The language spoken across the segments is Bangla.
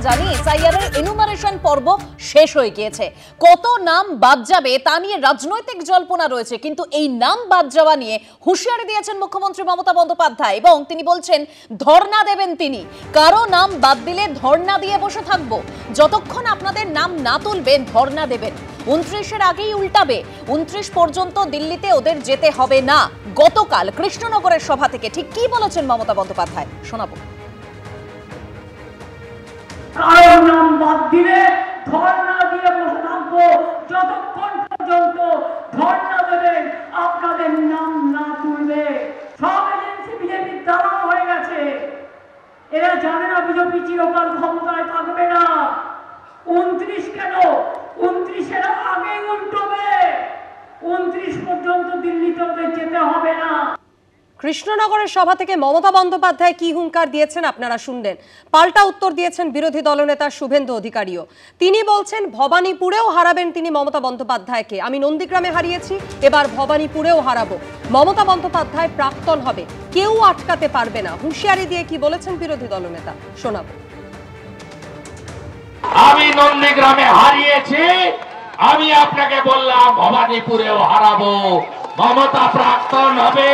জানি এসআইআর এর এনুমারেশন পর্ব শেষ হয়ে গিয়েছে। কত নাম বাদ যাবে তা নিয়ে রাজনৈতিক জল্পনা রয়েছে, কিন্তু এই নাম বাদ যাওয়া নিয়ে হুঁশিয়ারি দিয়েছেন মুখ্যমন্ত্রী মমতা বন্দ্যোপাধ্যায় এবং তিনি বলছেন ধর্ণা দেবেন তিনি। কারো নাম বাদ দিলে ধর্ণা দিয়ে বসে থাকবো, যতক্ষণ আপনাদের নাম না তুলবেন ধর্ণা দেবেন। 29-এর আগেই উল্টাবে, 29 পর্যন্ত দিল্লিতে ওদের যেতে হবে না। গতকাল কৃষ্ণনগরের সভা থেকে ঠিক কি বলেছেন মমতা বন্দ্যোপাধ্যায় শোনাবো। কারো নাম বাদ দিলে ধর্ণা দিয়ে বসে থাকবো, যতক্ষণ পর্যন্ত ধর্ণা দেবেন আপনাদের নাম না তুলবে। সব এজেন্সি বিজেপির দালাল হয়ে গেছে, এরা জানে না বিজেপি চিরকাল ক্ষমতায় থাকবে না। 29 কেন, 29-এর আগেই উল্টোবে, 29 পর্যন্ত দিল্লিতে ওদের যেতে হবে না। কৃষ্ণনগরের সভা থেকে মমতা বন্দ্যোপাধ্যায় কি হুঙ্কার দিয়েছেন আপনারা শুনলেন। পাল্টা উত্তর দিয়েছেন বিরোধী দলনেতা শুভেন্দু অধিকারীও। তিনি বলছেন ভবানীপুরেও হারাবেন তিনি মমতা বন্দ্যোপাধ্যায়কে। আমি নন্দীগ্রামে হারিয়েছি, এবার ভবানীপুরেও হারাবো। মমতা বন্দ্যোপাধ্যায় প্রাক্তন হবে, কেউ আটকাতে পারবে না। হুঁশিয়ারি দিয়ে কি বলেছেন বিরোধী দলনেতা শোনাবো। আমি নন্দীগ্রামে হারিয়েছি, আমি আপনাকে বললাম ভবানীপুরেও হারাবো। মমতা প্রাক্তন হবে,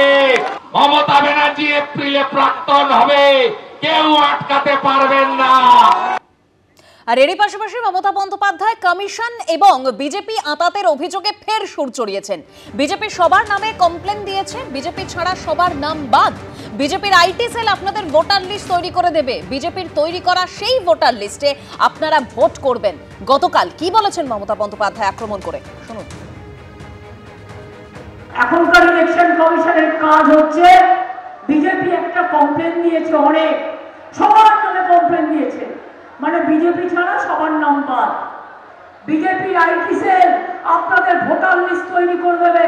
মমতা ব্যানার্জি এপ্রিলে প্রাক্তন হবে, কেউ আটকাতে পারবেন না। আর এরই পাশাপাশি মমতা বন্দ্যোপাধ্যায় কমিশন এবং বিজেপি আঁতাতের অভিযোগে ফের সুর চড়িয়েছেন। বিজেপি সবার নামে কমপ্লেন দিয়েছে, বিজেপি ছাড়া সবার নাম বাদ। বিজেপির আইটি সেল আপনাদের ভোটার লিস্ট তৈরি করে দেবে, বিজেপির তৈরি করা সেই ভোটার লিস্টে আপনারা ভোট করবেন। গতকাল কি বলেছেন মমতা বন্দ্যোপাধ্যায় আক্রমণ করে শুনুন। এখনকার ইলেকশন কমিশনের কাজ হচ্ছে, বিজেপি একটা কমপ্লেন দিয়েছে, অনেক সবার নামে কমপ্লেন দিয়েছে, মানে বিজেপি ছাড়া সবার নাম বাদ। বিজেপি আইটি সেল আপনাদের ভোটার লিস্ট তৈরি করে দেবে,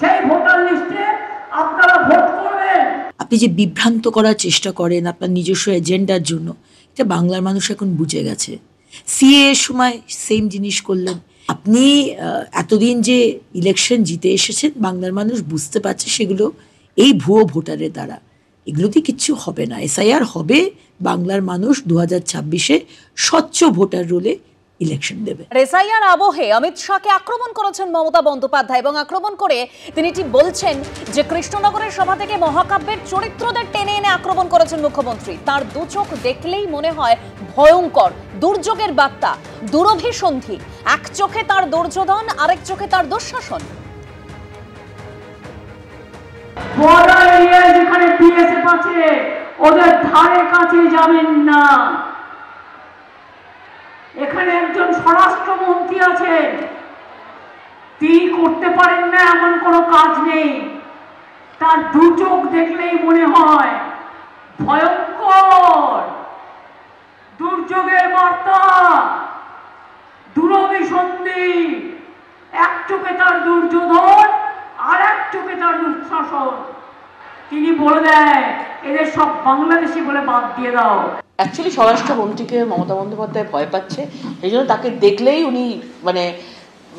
সেই ভোটার লিস্টে আপনারা ভোট করবেন। আপনি যে বিভ্রান্ত করার চেষ্টা করেন আপনার নিজস্ব এজেন্ডার জন্য, এটা বাংলার মানুষ এখন বুঝে গেছে। সিএ এর সময় সেম জিনিস করলেন। আপনি এতদিন যে ইলেকশন জিতে এসেছেন, বাংলার মানুষ বুঝতে পারছে সেগুলো এই ভুয়ো ভোটারের দ্বারা। এগুলোতে কিচ্ছু হবে না। এসআইআর হবে, বাংলার মানুষ 2026-এ স্বচ্ছ ভোটার রোলে ইলেকশন দেবে। এসআইআর আবহে অমিত শাহকে আক্রমণ করেছেন মমতা বন্দ্যোপাধ্যায় এবং আক্রমণ করে তিনি ঠিক বলছেন যে কৃষ্ণনগরের সভা থেকে মহাকাব্যের চরিত্রদের টেনে এনে আক্রমণ করেছেন মুখ্যমন্ত্রী। তার দু চোখ দেখলেই মনে হয় ভয়ঙ্কর, দুর্যোগের বার্তা, দুরভিসন্ধি। এক চোখে তার দুর্যোধন, আরেক চোখে তার দুঃশাসন। বর্ডার এরিয়ায় যেখানে বিএসএফ আছে ওদের ধারে কাছে যাবেন না। এখানে একজন স্বরাষ্ট্রমন্ত্রী আছেন, তিনি করতে পারেন না এমন কোনো কাজ নেই। তার দু চোখ দেখলেই মনে হয় ভয়ঙ্কর, দুর্যোগের বার্তা, দুরভিসন্ধি। এক চোখে তার দুর্যোধন, আর এক চোখে তার দুঃশাসন। তিনি বলে দেয় এদের সব বাংলাদেশি বলে বাদ দিয়ে দাও। অ্যাকচুয়ালি স্বরাষ্ট্রমন্ত্রীকে মমতা বন্দ্যোপাধ্যায় ভয় পাচ্ছে, সেই জন্য তাকে দেখলেই উনি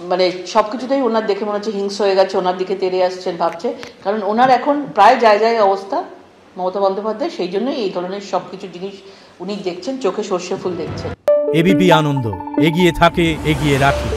মানে সবকিছুতেই ওনার দেখে মনে হচ্ছে হিংস্র হয়ে গেছে, ওনার দিকে তেড়ে আসছেন ভাবছে। কারণ ওনার এখন প্রায় জায়গায় অবস্থা মমতা বন্দ্যোপাধ্যায়, সেই জন্যই এই ধরনের সবকিছু জিনিস উনি দেখছেন, চোখে সর্ষে ফুল দেখছেন। এবিপি আনন্দ, এগিয়ে থাকে, এগিয়ে রাখে।